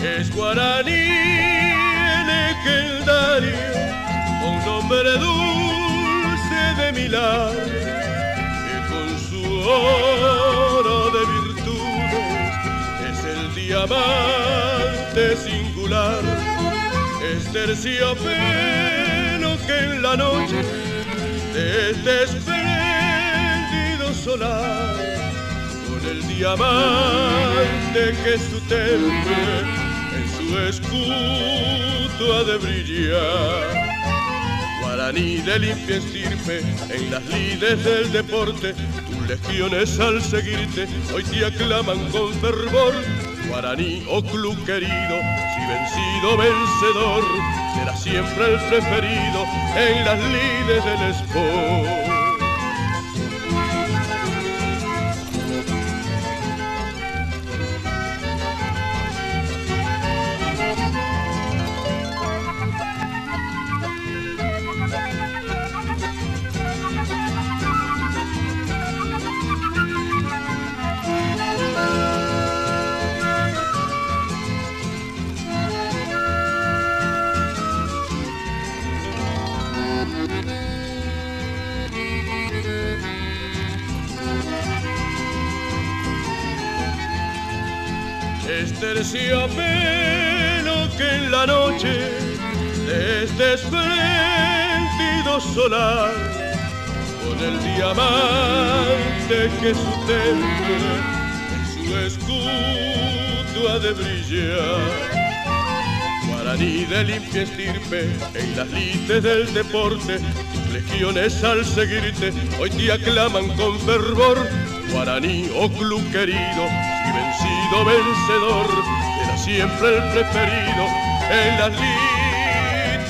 Es guaraní legendario, con nombre dulce de Milán, que con su oro de virtudes es el diamante singular. Es terciopelo que en la noche de este espléndido solar, con el diamante que es su temple, en su escudo ha de brillar. Guaraní de limpia estirpe, en las lides del deporte, tus legiones al seguirte hoy te aclaman con fervor. Guaraní, oh club querido, si vencido vencedor, será siempre el preferido en las lides del sport. Es terciopelo que en la noche de este espléndido solar, con el diamante que su temple en su escudo ha de brillar. Guaraní de limpia estirpe, en las lides del deporte, tus legiones al seguirte hoy te aclaman con fervor. Guaraní, oh club querido, si vencido vencedor, será siempre el preferido en las lides